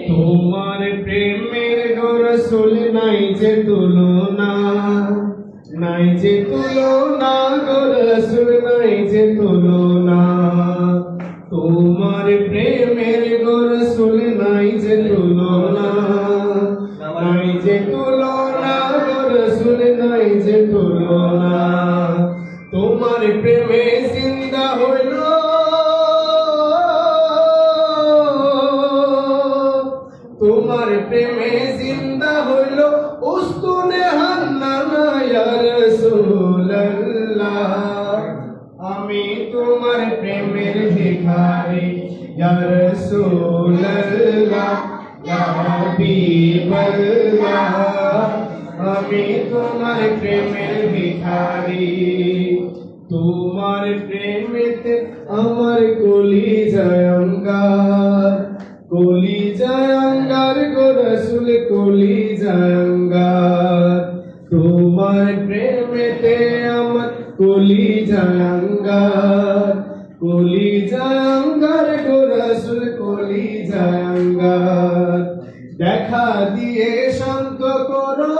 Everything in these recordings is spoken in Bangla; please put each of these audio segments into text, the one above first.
তোমার প্রেমের গো রাসূল নাই যে তুলনা, নাই যে তুলনা গো রাসূল নাই যে তুলনা। তোমার প্রেমের গো রাসূল নাই যে তুলনা, নাই যে তুলনা গো রাসূল নাই যে তুলনা। তোমার প্রেমে জিন্দা হইল, তোমার প্রেমে জিন্দা হইল উস্তুনে হান্নানা ইয়া রাসূলুল্লাহ। আমি তোমার প্রেমের ভিখারি ইয়া রাসূলুল্লাহ, ইয়া হাবিবাল্লাহ। আমি তোমার প্রেমের ভিখারি। তোমার প্রেমেতে আমার কলিজায় অঙ্গার, কলিজায় অঙ্গার গো রাসূল কলিজায় অঙ্গার। তোমার প্রেমেতে আমার কলিজায় অঙ্গার, কলিজায় অঙ্গার গো রাসূল কলিজায় অঙ্গার। দেখা দিয়ে শান্ত করো,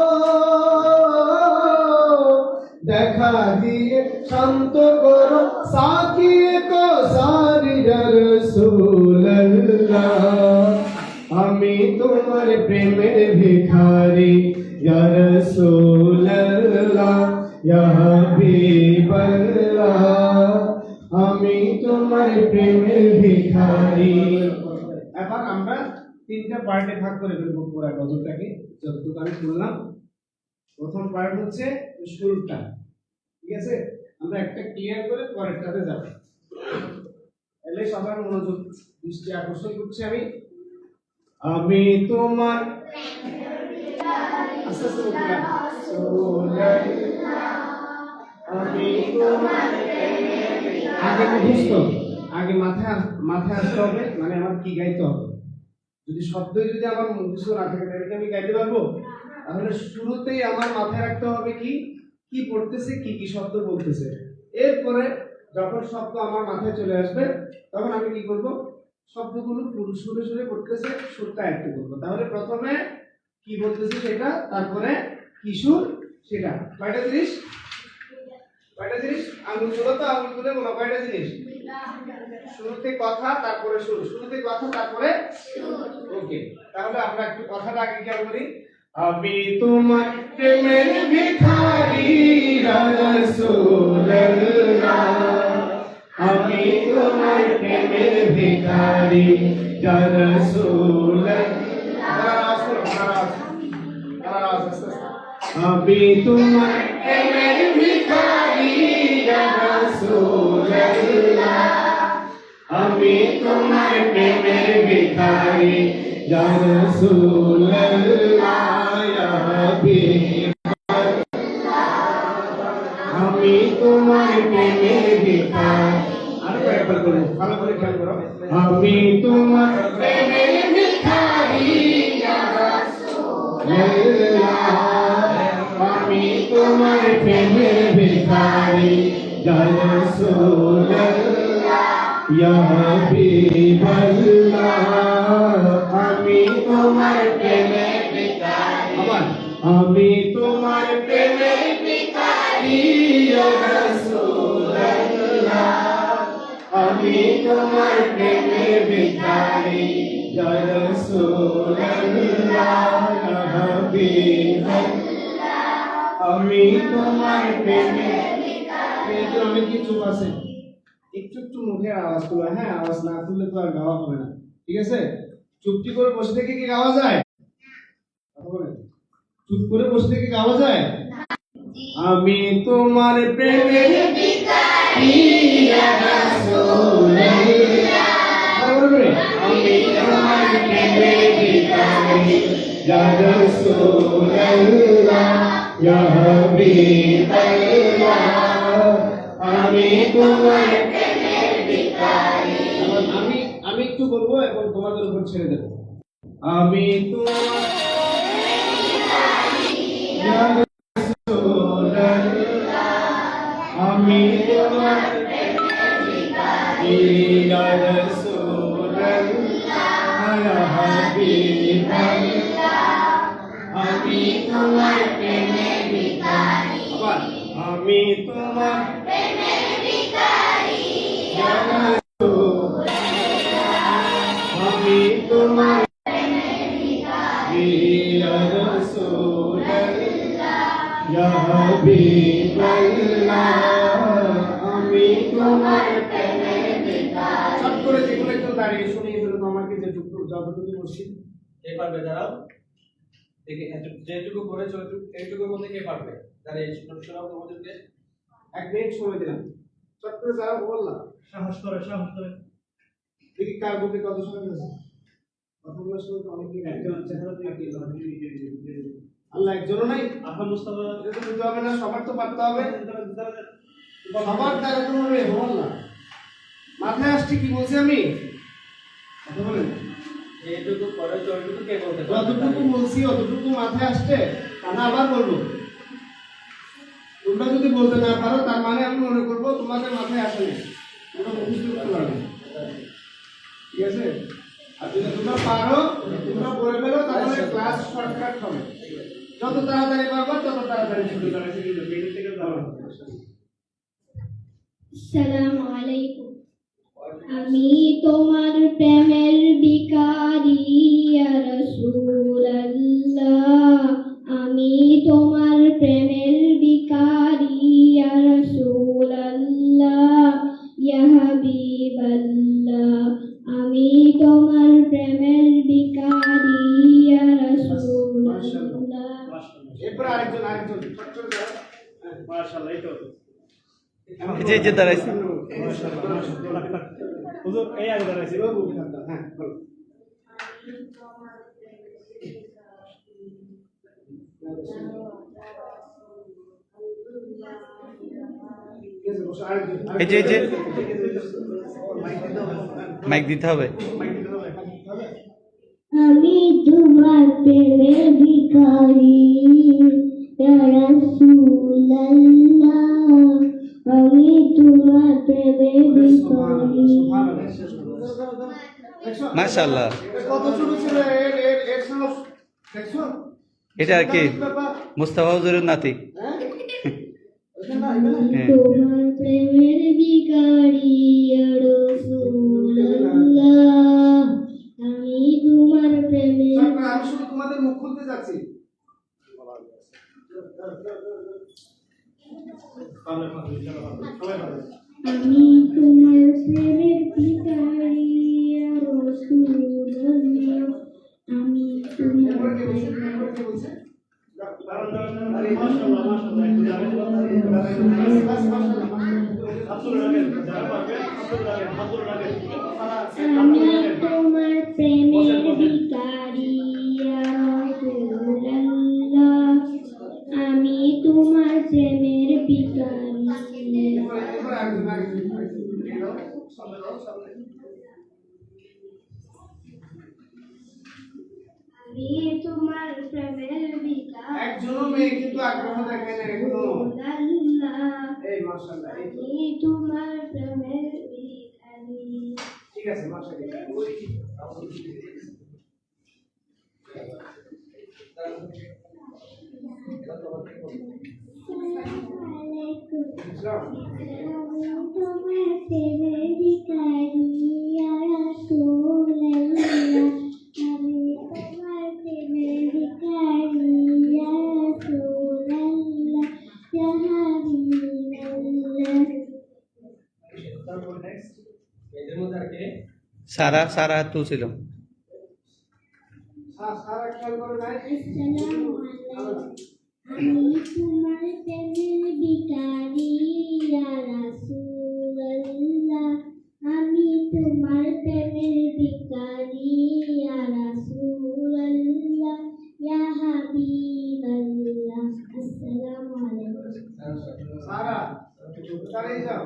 দেখা দিয়ে শান্ত করো সাকিয়ে কো সারি ইয়া রাসূলুল্লাহ। আমি তোমার প্রেমের ভিখারি ইয়া রাসূলুল্লাহ, ইয়া হাবিবাল্লাহ। আমি তোমার প্রেমের ভিখারি। এখন আমরা তিনটা পার্টে ভাগ করে ফেলবো পুরো গজলটাকে, যতটুকু আমি শুনলাম। প্রথম পার্ট হচ্ছে শুরুটা, ঠিক আছে? আমরা একটা ক্লিয়ার করে পরেরটাতে যাব। তাহলে সবার মনোযোগ দৃষ্টি আকর্ষণ করছি আমি। আমি তোমার আমি তোমার আগে মুখস্থ, আগে মাথায় মাথায় আসতে হবে, মানে আমার কি গাইতে হবে। যদি শব্দ যদি আমার মুখস্থ না থাকে তাহলে আমি গাইতে পারবো? তাহলে শুরুতেই আমার মাথায় রাখতে হবে কি কি পড়তেছে, কি কি শব্দ বলতেছে। এরপরে যখন শব্দ আমার মাথায় চলে আসবে তখন আমি কি করব, শব্দগুলো সুরে সুরে পড়তেছে, সুরটা একটু করবো। তাহলে প্রথমে কি বলতেছে সেটা, তারপরে কি সুর সেটা। কয়টা জিনিস? কয়টা জিনিস? আঙুল তুলো তো, আঙুল তুলে বলো কয়টা জিনিস? শুরুতে কথা, তারপরে সুর, শুরুতে কথা, তারপরে সুর। ওকে, তাহলে আমরা একটু কথাটা আগে খেয়াল করি। আমি তোমার প্রেমের ভিখারি ইয়া রাসূলুল্লাহ, আমি তোমার প্রেমের ভিখারি ইয়া রাসূলুল্লাহ। আমি তোমার প্রেমের ভিখারি ইয়া রাসূলুল্লাহ, আমি তোমার প্রেমের ভিখারি ইয়া রাসূলুল্লাহ, ইয়া হাবিবাল্লাহ। আমি তোমার প্রেমের ভিখারি। আর একবার বলো, ভালো করে খেয়াল করো। আমি তোমার প্রেমের ভিখারি ইয়া রাসূলুল্লাহ, আমি তোমার প্রেমের ভিখারি ইয়া রাসূলুল্লাহ, ইয়া হাবিবাল্লাহ। আমি তোমার প্রেমের ভিখারি। আবার আমি তোমার প্রেমের ভিখারি ইয়া রাসূলুল্লাহ, আমি তোমার প্রেমের ভিখারি ইয়া রাসূলুল্লাহ, ইয়া হাবিবাল্লাহ। আমি তোমার প্রেমের ভিখারি। অনেক কিছু আছে, একটু একটু মুখের আওয়াজ তোলা, হ্যাঁ? আওয়াজ না তুললে তো আর গাওয়া হবে না, ঠিক আছে? চুপটি করে বসে থেকে কি গাওয়া যায়? চুপ করে বসে থেকে গাওয়া যায়? আমি তোমার প্রেমের ভিখারি ইয়া রাসূলুল্লাহ, আমি তোমার প্রেমের ভিখারি ইয়া রাসূলুল্লাহ, ইয়া হাবিবাল্লাহ। আমি তোমার প্রেমের ভিখারি। আমি একটু বলবো এবং তোমাদের উপর ছেড়ে দেব। আমি তোমার ইয়া রাসূলুল্লাহ, আমি তোমার প্রেমের ভিখারি ইয়া রাসূলুল্লাহ, ইয়া হাবিবাল্লাহ আমি তোমার প্রেমের ভিখারি আবার আমি তোমার প্রেমের ভিখারি ইয়া রাসূলুল্লাহ আমি তোমার প্রেমের ভিখারি ইয়া রাসূলুল্লাহ ইয়া হাবিবাল্লাহ আমি তোমার প্রেমের ভিখারি সব করে যেগুলো একটু দাঁড়িয়ে শুনিয়ে দিল তো আমাকে যেটুকু যতটুকু মসজিদ কে পারবে দাঁড়াও দেখে যেটুকু করেছো এইটুকুর মধ্যে কে পারবে দাঁড়িয়ে শোনাও তোমাদেরকে 1 মিনিট সময় দিলাম চট করে দাঁড়াও বললাম সাহস করে দেখি কার বুকে কত সময় আছে কতগুলো সময় তো অনেক দিন একজন চেহারা দিয়ে আল্লাহ একজনও নাই আফা মুস্তাফা এটা তো দিতে হবে না সবার তো পারতে হবে সবার দাঁড়াতে হবে বললাম মাথায় আসছে কি বলছি আমি কথা বলেন এইটুকু করে যতটুকু কে বলতে যতটুকু বলছি অতটুকু মাথায় আসছে তা আবার বলবো তোমরা যদি বলতে না পারো তার মানে আমি মনে করব তোমাদের মাথায় আসে না তোমরা মুখস্থ করতে পারবে ঠিক আছে আর যদি তোমরা পারো তোমরা বলে ফেলো তাহলে ক্লাস শর্টকাট হবে যত তাড়াতাড়ি পারবা তত তাড়াতাড়ি শুরু করা শুরু হবে বের থেকে দাও আসসালামু আলাইকুম আমি তোমার প্রেমের ভিখারি ইয়া রাসূলুল্লাহ আমি তোমার প্রেমের ভিখারি ইয়া রাসূলুল্লাহ ইয়া হাবিবাল্লাহ আমি তোমার প্রেমের ভিখারি ইয়া রাসূলুল্লাহ এরপর আরেকজন চট করে মাশাআল্লাহ এই তো যে দাঁড়াইছে হুজুর এই আগে দাঁড়াইছে বাবু হ্যাঁ বলো এই যে মাইক দিতে হবে আমি তোমার প্রেমের ভিখারি ইয়া রাসূলুল্লাহ আমি তোমার প্রেমের ভিখারি মাশাআল্লাহ কত ছোট ছিল এর সাহস দেখছো এটা আর কি মুস্তাফা হুজুরের নাতি তোমার প্রেমের ভিখারি ইয়া রাসূলুল্লাহ আমি তোমার প্রেমের আমি শুধু তোমাদের মুখ খুলতে যাচ্ছি আমি তোমার প্রেমের ভিখারি ইয়া রাসূলুল্লাহ আমি তোমার আমি তোমার প্রেমের ভিখারি ইয়া রাসূলুল্লাহ আমি তোমার প্রেমের ভিখারি আমি তোমার প্রেমের ভিখারি একজনও মেয়ে কিন্তু আগ্রহ দেখায় না এখনো এই মাশাআল্লাহ আমি তোমার প্রেমের ভিখারি ঠিক আছে মাশাআল্লাহ তোমার প্রেমের ভিখারি ইয়া রাসূলুল্লাহ আমি তোমার প্রেমের ভিখারি ইয়া রাসূলুল্লাহ ইয়া হাবিবাল্লাহ তারপর নেক্সট এদের মধ্যে আর কে সারা তুলছিল সারা খেয়াল করে নাই আসসালামু আলাইকুম আমি তোমার প্রেমের ভিখারি ইয়া রাসূলুল্লাহ আমি তোমার প্রেমের ভিখারি ইয়া রাসূলুল্লাহ ইয়া হাবিবাল্লাহ আসসালামু আলাইকুম সারা চালিয়ে যাও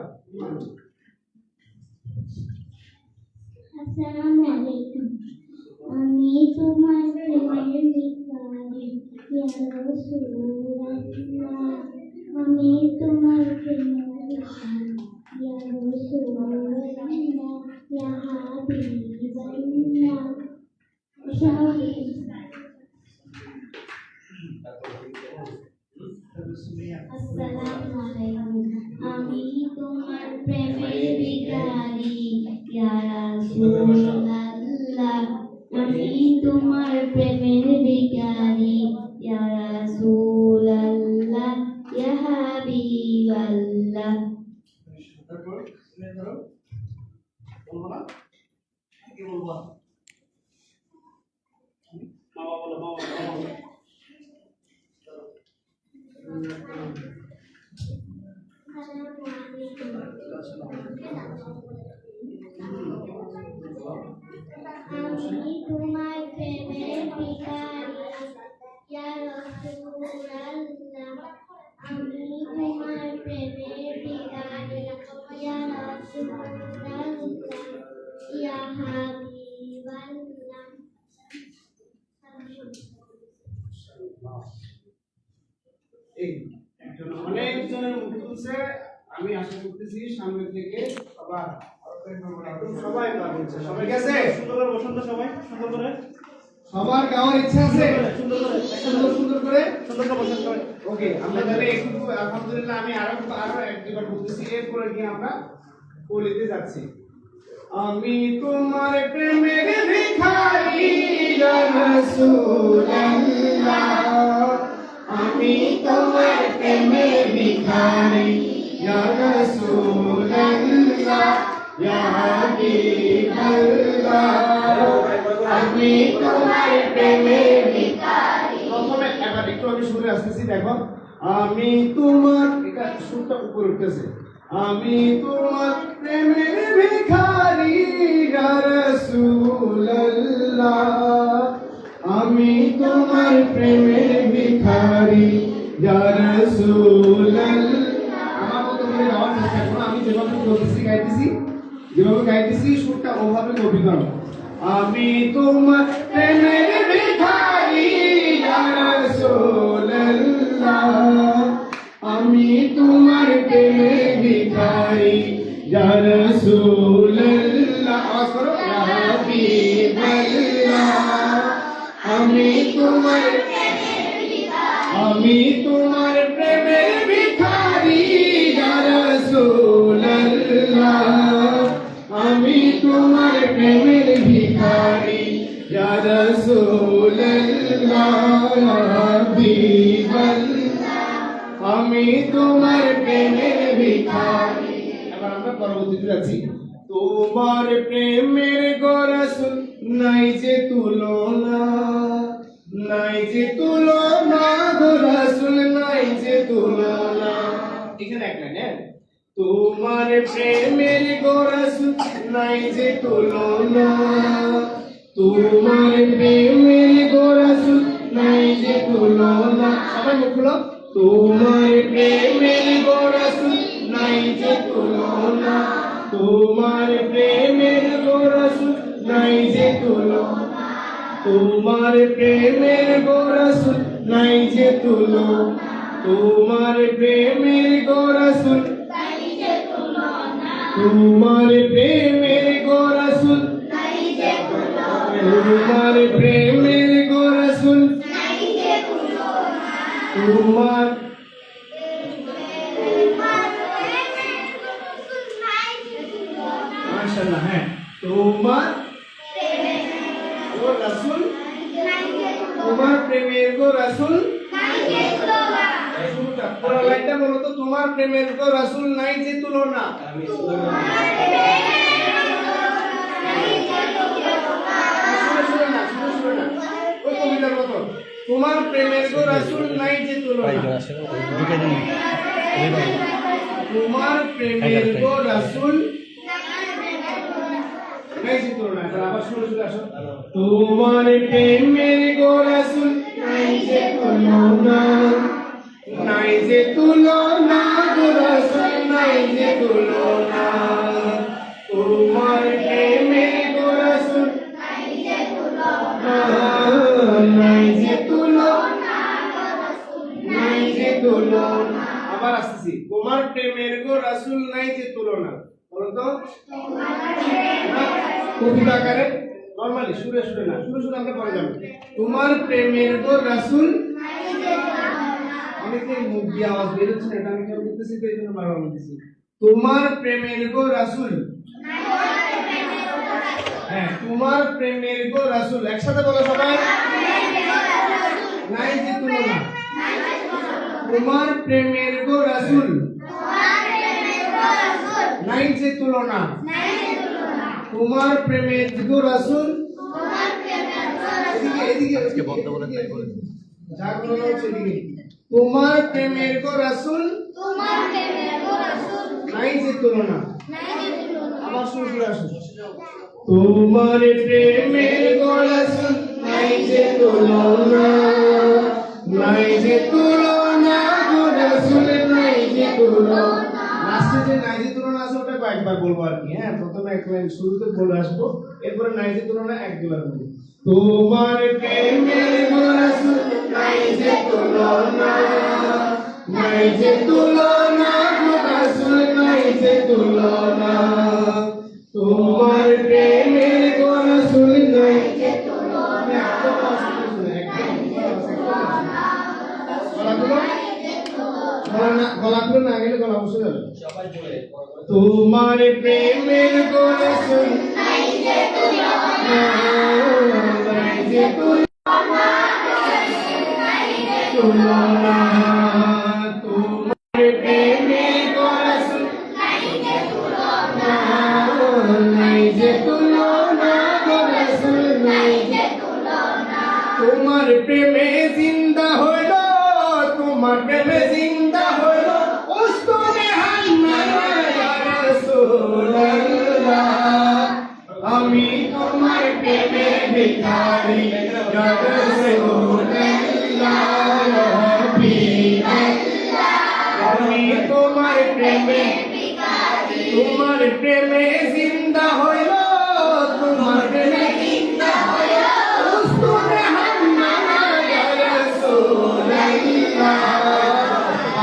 আসসালামু আলাইকুম আমি তোমার প্রেমের ভিখারি ইয়া রাসূলুল্লাহ আমি তোমার প্রেমের ভিখারি ইয়া রাসূলুল্লাহ ইয়া হাবিবাল্লাহ আসসালামু আলাইকুম আমি তোমার প্রেমের ভিখারি ইয়া রাসূলুল্লাহ আমি তোমার প্রেমের ভিখারি ইয়া রাসূলুল্লাহ ইয়া হাবিবাল্লাহ তারপর শুনে ধরো বলবো না কি বলবো মামা বলো মামা বলো আমি তোমার প্রেমের ভিখারি ইয়া রাসূলুল্লাহ আমি তোমার প্রেমের ভিখারি ইয়া রাসূলুল্লাহ ইয়া হাবিবাল্লাহ এই একজন অনেকজনের মুখ তুলছে আমি আশা করতেছি সামনে থেকে আবার সবাই বলছে সবাই গেছে সুন্দর করে বসন্ত সবাই সুন্দর করে সবার গাওয়ার ইচ্ছা আছে সুন্দর করে সুন্দর করে বসন্ত সবাই ওকে আমরা তাহলে একটু আলহামদুলিল্লাহ আমি আরো এক দুবার বলতেছি এরপরে গিয়ে আমরা বলিতে যাচ্ছি আমি তোমার প্রেমের ভিখারি ইয়া রাসূলুল্লাহ আমি তোমার প্রেমের ভিখারি ইয়া রাসূলুল্লাহ ইয়া হাবিবাল্লাহ আমি তোমার প্রেমের ভিখারি প্রথমে এবার একটু আমি সুরে আসতেছি দেখো আমি তোমার এটা সুরটা উপরে উঠতেছে আমি তোমার প্রেমের ভিখারি ইয়া রাসূলুল্লাহ আমি তোমার প্রেমের ভিখারি ইয়া রাসূলুল্লাহ আমার মতো করে গাওয়ার চেষ্টা করো আমি যেভাবে বলতেছি গাইতেছি সুরটা ওভাবে কপি করো আমি তোমার প্রেমের ভিখারি ইয়া রাসূলুল্লাহ আমি তোমার প্রেমের ভিখারি ইয়া রাসূলুল্লাহ আওয়াজ করো ইয়া হাবিবাল্লাহ আমি তোমার প্রেমের ভিখারি ইয়া রাসূলুল্লাহ আমি তোমার প্রেমের ভিখারি ইয়া রাসূলুল্লাহ হাবিবাল্লাহ আমি তোমার প্রেমের ভিখারি এবার আমরা পরবর্তীতে যাচ্ছি তোমার প্রেমের গো রাসূল নাই যে তুলনা গো রাসূল নাই যে তুলনা এখানে এক লাইন হ্যাঁ তোমার প্রেমের গো রাসূল নাই যে তুলনা তোমার প্রেমের গো রাসূল নাই যে তুলনা সবাই মুখ খুলো তোমার প্রেমের গো রাসূল নাই যে তুলনা তোমার প্রেমের গো রাসূল নাই যে তুলনা তোমার প্রেমের গো রাসূল নাই যে তুলনা তোমার প্রেমের গো রাসূল নাই যে তুলনা তোমার প্রেমের গো রাসূল নাই যে তুলনা তোমার প্রেমের গো রাসূল নাই যে তুলনা তোমার মাশাআল্লাহ হ্যাঁ তোমার গো রাসূল তোমার প্রেমের গো রাসূল নাই যে তুলনা শুরুটা পুরো লাইনটা বলো তো তোমার প্রেমের গো রাসূল নাই যে তুলনা আমি ওই কবিতার মতো তোমার প্রেমের গো রাসূল নাই যে তুলনা তোমার প্রেমের গো রাসূল নাই যে তুলনা এবার আবার শুরু আসো তোমার প্রেমের গো রাসূল নাই যে তুলনা নাই যে তুলনা গো রাসূল নাই যে তুলনা তোমার প্রেমের গো রাসূল নাই যে তুলনা নাই যে তুলনা গো রাসূল নাই যে তুলনা আবার আসছি তোমার প্রেমের গো রাসূল নাই যে তুলনা বলো তো কবিতা আকারে নরমালি সুরে সুরে না, সুরে সুরে আমরা পরে যাবো। তোমার প্রেমের গো রাসূল, অনেকে মুখ দিয়ে আওয়াজ বের হচ্ছে না, এটা আমি কেন করতেছি তো এই জন্য বারবার বলতেছি। তোমার প্রেমের গো রাসূল, হ্যাঁ তোমার প্রেমের গো রাসূল, একসাথে বলো সবাই। নাই যে তুলনা, তোমার প্রেমের গো রাসূল, নাই যে তুলনা, তোমার প্রেমের গো রাসূল। এদিকে এদিকে আজকে বন্ধ করে তাই বলে যা বলা হচ্ছে এদিকে। তোমার প্রেমের গো রাসূল, নাই যে তুলনা। আবার শুরু আসুন। তোমার প্রেমের গো রাসূল, নাই যে তুলনা, নাই যে তুলনা গো রাসূল, নাই যে তুলনা। লাস্টে যে নাই যে তুলনা আছে ওটা কয়েকবার বলবো আর কি। হ্যাঁ, প্রথমে এক লাইন শুরুতে বলে আসবো, এরপরে নাই যে তুলনা এক দুবার বলবো। তোমার প্রেমের গো রাসূল, নাই যে তুলনা, নাই যে তুলনা গো রাসূল, নাই যে তুলনা। তোমার প্রেমের গো রাসূল, নাই যে তুলনা। গলাগুলো না গেলে গলা বসে যাবে। তোমার প্রেমের গো রাসূল, নাই যে তুলনা, নাই যে তুলনা। তোমার প্রেমের গো রাসূল, নাই যে তুলনা, নাই যে তুলনা গো রাসূল, নাই যে তুলনা। তোমার প্রেমে জিন্দা হইল, তোমার প্রেমে জিন্দা হইল উস্তনে হান্নানা ইয়া রাসূলুল্লাহ। আমি তোমার প্রেমে ভিখারি ইয়া রাসূলুল্লাহ, আমি তোমার প্রেমে ভিখারি, তোমার প্রেমে জিন্দা হইল, তোমার প্রেমে জিন্দা হইল উস্তনে হান্নানা ইয়া রাসূলুল্লাহ।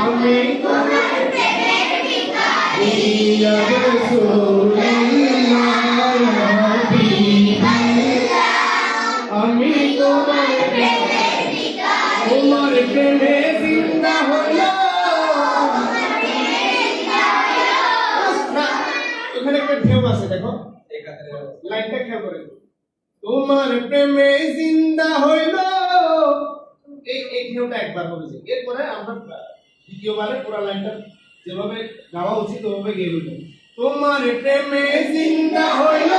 আমি তোমার প্রেমে ভিখারি ইয়া রাসূলুল্লাহ, আমি তোমার প্রেমে ভিখারি, তোমার প্রেমে জিন্দা হইল। এখানে একটা ঢেউ আছে, দেখো লাইনটা খেয়াল করে। তোমার প্রেমে জিন্দা হইল, এই ঢেউটা একবার হবে, এরপরে আমরা দ্বিতীয়বারে পুরো লাইনটা যেভাবে গাওয়া উচিত ওভাবে গেয়ে নিব। তোমার প্রেমে জিন্দা হইল,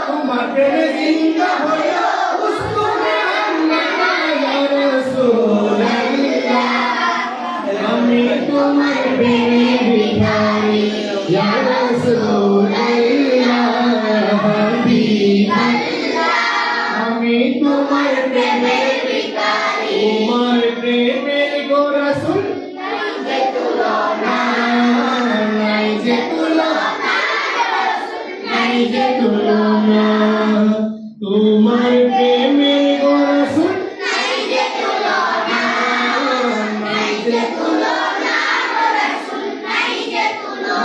তোমার প্রেমে জিন্দা হইল উস্তনে হান্নানা ইয়া রাসূলুল্লাহ। আমি তোমার প্রেমে ভিখারি ইয়া রাসূলুল্লাহ, আমি তোমার প্রেমে ভিখারি, তোমার প্রেমের গো রাসূল, নাই যে তুলনা, নাই যে তুলনা, নাই যে তুলনা। তোমার প্রেমের গো রাসূল, নাই যে তুলনা, নাই যে তুলনা গো রাসূল, নাই যে তুলনা।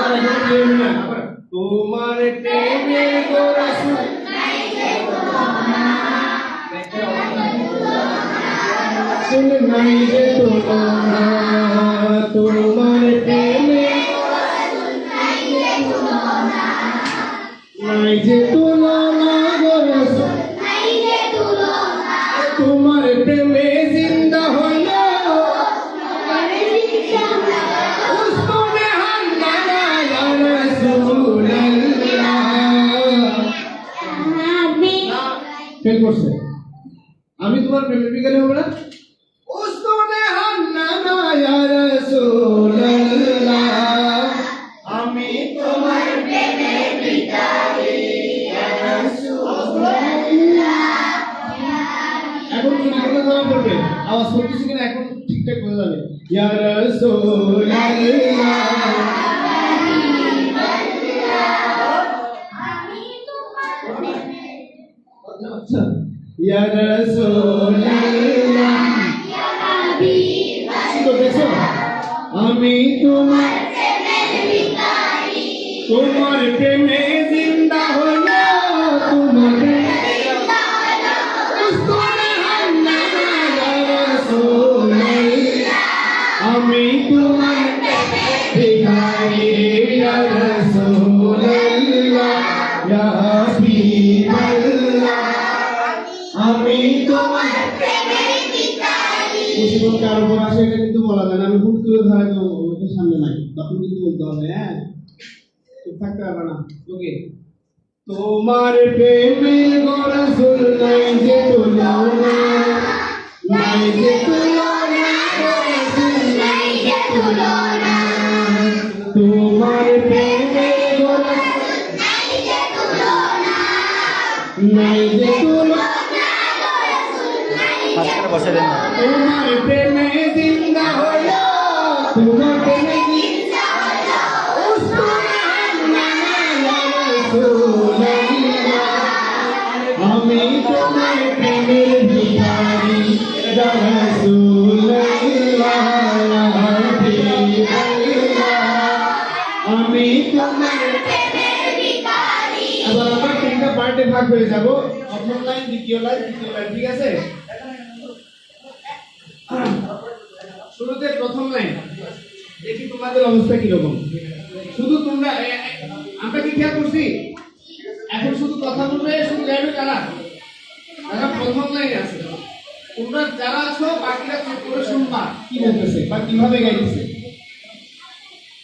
তোমার প্রেমের গো রাসূল, নাই যে তুলনা, নাই যে তুলনা। তোমার প্রেমের গো রাসূল, নাই যে তুলনা, নাই যে তুলনা গো রাসূল, নাই যে তুলনা। তোমার প্রেমে জিন্দা হইল, উস্তনে হান্নানা ইয়া রাসূলুল্লাহ। ফেল করছে। আমি তোমার প্রেমের ভিখারি হব না, উস্তনে হান্নানা ইয়া রাসূলুল্লাহ। আমি তোমার প্রেমের ভিখারি ইয়া রাসূলুল্লাহ। এখন তুমি আগে কথা বলবে, আওয়াজ করতেছি কিনা এখন ঠিকঠাক বোঝা যাবে। ইয়া রাসূলুল্লাহ, আচ্ছা ইয়া রাসূলুল্লাহ, ইয়া হাবিবাল্লাহ। তো দেখো, আমি তোমার প্রেমের ভিখারি, তোমার প্রেমে জিন্দা হইল, তোমার প্রেমে আমি তোমার মুসিবত কার উপর আসে এটা কিন্তু বলা যায় না, আমি হুট করে ধরে তো ওদের সামনে নাই, তখন কিন্তু বলতে হবে। হ্যাঁ, চুপ থাকতে পারবে না। ওকে, তোমার প্রেমে রাসূল নাই যে তুলনা, নাই যে তুলনা, রাসূল নাই যে তুলনা। তোমার প্রেমে রাসূল নাই যে তুলনা, নাই যে তুলনা। হাত করে বসে দেন না। তোমার প্রেমে জিন্দা হলো, তোমার প্রেমে জিন্দা হলো, আমি তোমার প্রেমের ভিখারি রাসূলুল্লাহ, আমি তোমার প্রেমের ভিখারি। এবার আমরা তিনটা পার্টে ভাগ হয়ে যাব, প্রথম লাইন, দ্বিতীয় লাইন, তৃতীয় লাইন, ঠিক আছে? শুরুতে প্রথম লাইন দেখি তোমাদের অবস্থা কিরকম। শুধু তোমরা আমরা কি খেয়াল করছি, এখন শুধু কথা বলবে, শুধু গাইবে কারা? যারা প্রথম লাইনে আছে। তোমরা যারা আছো বাকিরা চুপ করে শুনবা কি বলতেছে বা কিভাবে গাইতেছে।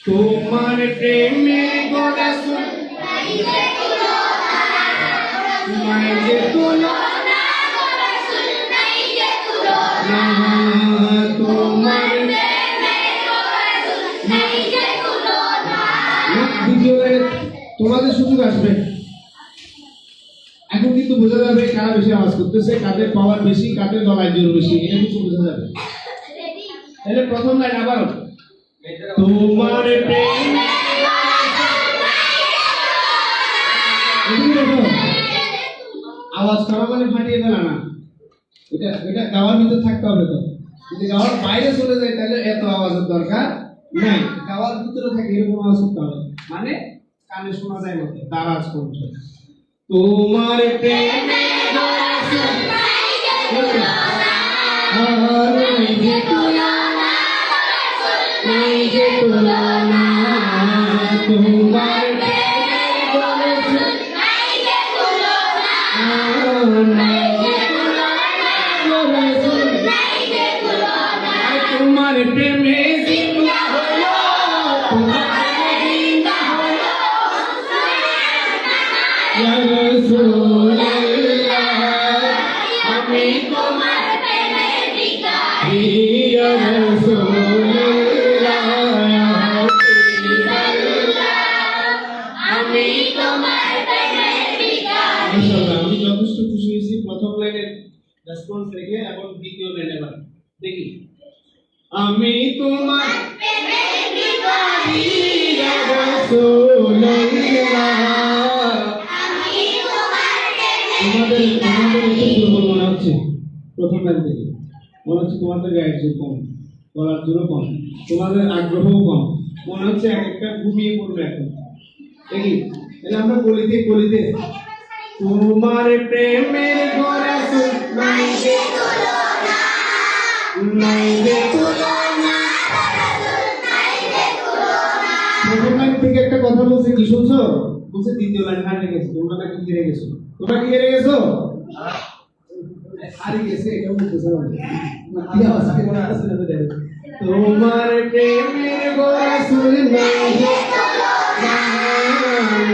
তোমার প্রেমে গো রাসূল নাই যে তুলনা, নাই যে তুলনা, রাসূল নাই যে তুলনা। তোমার প্রেমে গো রাসূল নাই যে তুলনা। দ্বিতীয় লাইনে তোমাদের সুযোগ আসবে। এখন কিন্তু বোঝা যাবে কারা বেশি আওয়াজ করতেছে, কাদের পাওয়ার বেশি, কাদের গলায় জোর বেশি, এটা কিন্তু বোঝা যাবে। তাহলে প্রথম লাইন আবারও, তোমার প্রেমে আওয়াজ করা মানে ফাটিয়ে ফেলা না, এটা এটা গাওয়ার ভিতর থাকতে হবে। তো যদি গাওয়ার বাইরে চলে যায় তাহলে এত আওয়াজের দরকার নাই, গাওয়ার ভিতরে থাকে এরকম আওয়াজ করতে হবে, মানে কানে শোনা যায় মতো দারাজ কণ্ঠ। তোমার প্রেমে রাসূল নাই যে তুলনা, নাই যে তুলনা, রাসূল নাই যে তুলনা। তোমার প্রেমে রাসূল নাই যে তুলনা, নাই যে তুলনা, রাসূল নাই যে তুলনা। তোমার প্রেমে জিন্দা হলো, তোমার প্রেমে জিন্দা হলো, ইয়া রাসূলুল্লাহ, আমি তোমার প্রেমের ভিখারি, ইয়া রাসূলুল্লাহ, আমি তোমার প্রেমের ভিখারি। মাশাআল্লাহ, আমি যথেষ্ট খুশি হয়েছি প্রথম লাইনের রেসপন্স দেখে। এবং দ্বিতীয় লাইনে এবার দেখি, আমি তোমার প্রেমের ভিখারি, ইয়া রাসূলুল্লাহ। তোমাদের একটু দুর্বল মনে হচ্ছে প্রথম লাইন থেকে, মনে হচ্ছে তোমাদের গায়ের জোর কম, গলার জোরও কম, তোমাদের আগ্রহও কম, মনে হচ্ছে এক একটা ঘুমিয়ে পড়বে এখন। দেখি তাহলে আমরা কলিতে কলিতে, তোমার প্রেমের গো রাসূল নাই যে তুলনা, নাই যে তুলনা, রাসূল নাই যে তুলনা। প্রথম লাইন থেকে একটা কথা বলছে, কি শুনছো? বলছে দ্বিতীয় লাইন হারিয়ে গেছে, তোমরা নাকি হেরে গেছো। তোমরা কি হেরে গেছো? হারিয়ে গেছে, এটা বলতেছে না, কি আওয়াজ করে আসছে না? তোমার প্রেমের গো রাসূল নাই যে তুলনা,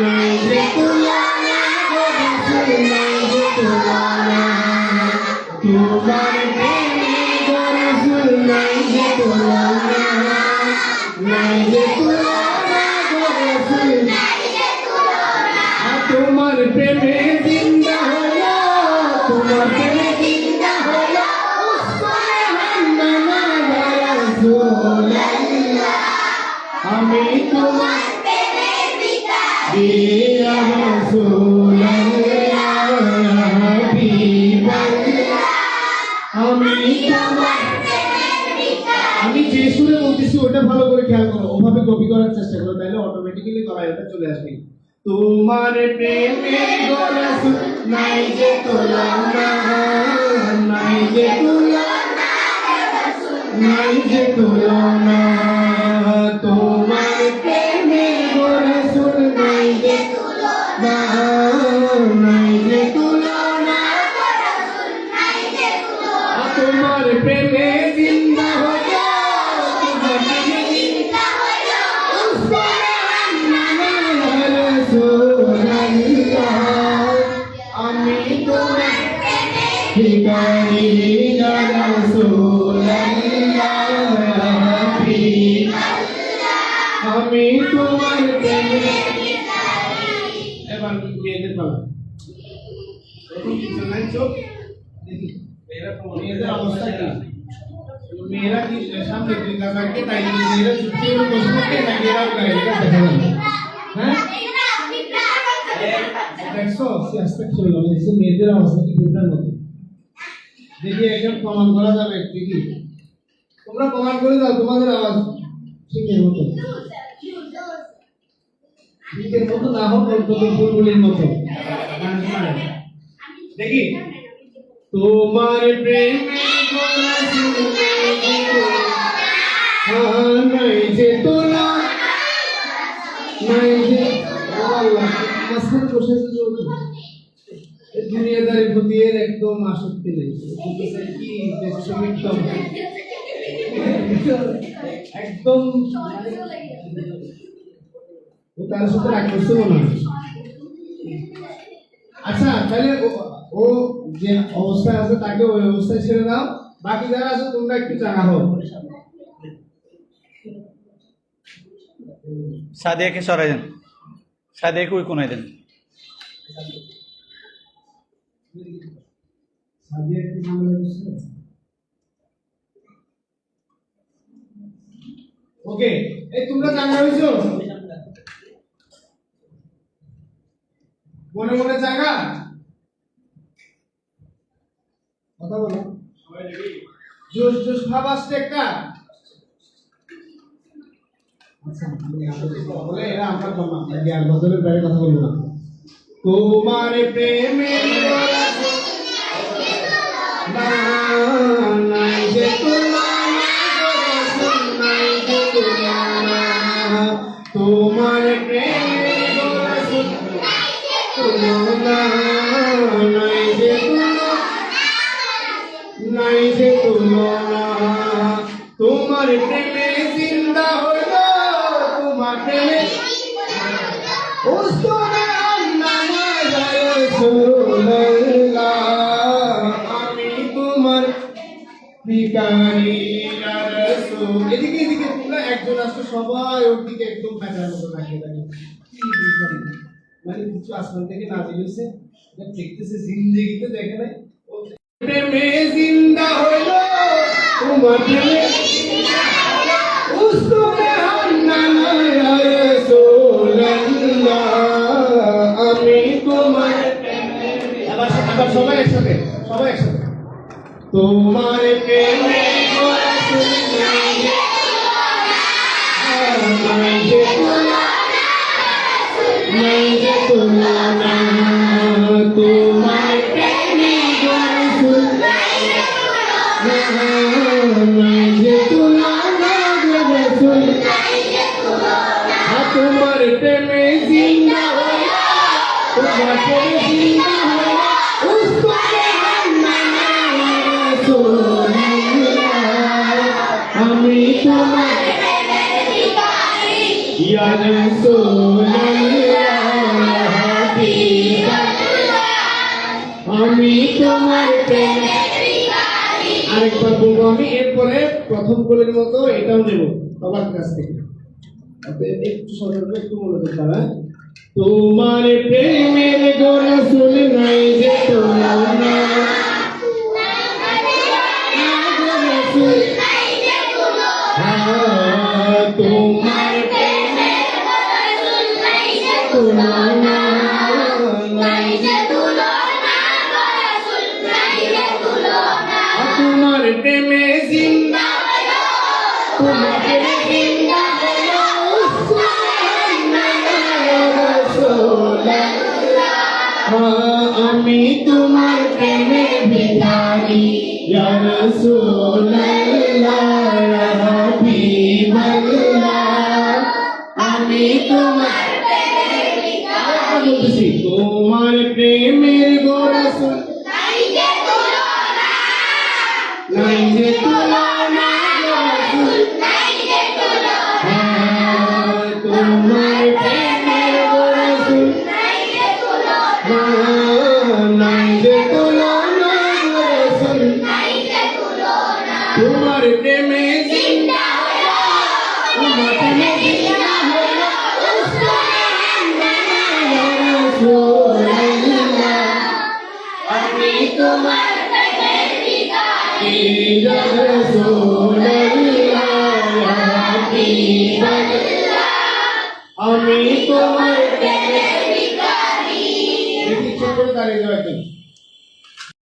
নাই যে তুলনা, রাসূল নাই যে তুলনা। তোমার প্রেমের গো রাসূল নাই যে তুলনা, নাই যে তুলনা, রাসূল নাই যে তুলনা। তোমার প্রেমে জিন্দা হলো, তোমার প্রেমে জিন্দা হলো, আমি তোমার প্রেমের ভিখারি, ইয়া রাসূলুল্লাহ, হাবিবাল্লাহ, আমি তোমার প্রেমের ভিখারি। আমি যে সুরে বলতেছি ওটা ভালো করে খেয়াল করো, ওভাবে কপি করার চেষ্টা করো, তাহলে অটোমেটিক্যালি গলায় ওটা চলে আসবে। তোমার প্রেমের গো রাসূল নাই যে তুলনা, নাই যে তুলনা, নাই যে তুলনা। তোমার প্রেমের গো রাসূল নাই যে তুলনা, নাই যে তুলনা, রাসূল তোমার প্রেমে জিন্দা হলো তোমার প্রেমে জিন্দা হলো আমি তোমার ভিখারি ইয়া রাসূলুল্লাহ আমি তোমার প্রেমে এবার মেয়েদের পালা প্রথম কিছু নাই চোখ দেখি মেয়েদের অবস্থা কি মেয়েরা কি সামনে দুই কাকাকে তাই মেয়েরা চুপটি করে বসে থাকে না মেয়েরা গায়ে এটা দেখা যাবে হ্যাঁ দেখছো আস্তে চলে যাবে দেখছো মেয়েদের অবস্থা কি বিপদের মতো দেখি একদম প্রমাণ করা যাবে দেখি তোমরা প্রমাণ করে দাও তোমাদের আওয়াজ ঠিকের মতো ঠিকের মতো না হোক ফুলগুলির মতো দেখি তোমার প্রেমে গোলা শুনে নাই যে তোলা নাই যে আল্লাহ মাসখানে বসে দুনিয়াদারি প্রতি এর একদম আসক্তি নেই কি দেশমিকদম একদম ও তার সাথে রাগ করছে মনে হয় আচ্ছা তাহলে ও যে অবস্থায় আছে তাকে ওই অবস্থায় ছেড়ে দাও বাকি যারা আছে তোমরা একটু চাঙা হও সাদিয়াকে সরাই দেন সাদিয়াকে ওই কোনায় দেন সাদিয়া কি ঝামেলা করছে ওকে এই তোমরা চাঙা হইছো মনে মনে চাঙা কথা বলো জোশ জোশ ভাব আসছে একটা আচ্ছা বলে এরা আমরা কমা জ্ঞান বদলের বাইরে কথা বলবো না তোমার প্রেমে নাই যে তুলনা নাই যে তুলনা তোমার প্রেমে তুলনা নাই যে তুলনা নাই যে তুলনা তোমার প্রেমে জিন্দা হলো তোমার প্রেমে আমি তোমার ভিখারি ইয়া রাসূল এদিকে এদিকে তোমরা একজন আসো সবাই ওর দিকে একদম প্যাঁচার মতো তাকিয়ে থাকে কি ভিখারি মানে কিছু আসমান থেকে নাজিল হয়েছে এটা দেখতেছে জিন্দেগিতে দেখে নাই ও প্রেমে জিন্দা হলো তোমার প্রেমে उसको मैं हान्ना या रसूल अल्लाह আমি তোমার আবার সবাই একসাথে তোমার প্রেমে রাসূল নাই যে তুলনা তোমার প্রেমে রাসূল নাই যে তুলনা তোমার প্রেমে জিন্দা হলো তোমার প্রেমে জিন্দা হলো उसको আমি তোমার ইয়া রাসূলুল্লাহ আমি তোমার প্রেমে আরেকবার বলবো আমি এরপরে প্রথম কোলের মতো এটাও নেব বাবার কাছ থেকে একটু সতর্ক একটু মনোযোগ দ্বারা তোমার প্রেমের গোলা শুনে নাই যে তুলনা তোমার প্রেমের গোলা শুনে নাই যে তুলনা তোমার প্রেমে জিন্দা তোমার প্রেমে জিন্দা আমি তোমার প্রেমে ভিখারি ইয়া রাসূলুল্লাহ ইয়া হাবিবাল্লাহ আমি তোমার প্রেমে ভিখারি তোমার প্রেমের গো রাসূল নাই যে তুলনা নাই যে তুলনা রসুল তোমার প্রেমের রসুল নাই যে তুলনা রসুল তোমার প্রেমে জিন্দা তোমার প্রেমে জিন্দা হলো রাসূলুল্লাহ আমি তোমার প্রেমের ভিখারি রাসূল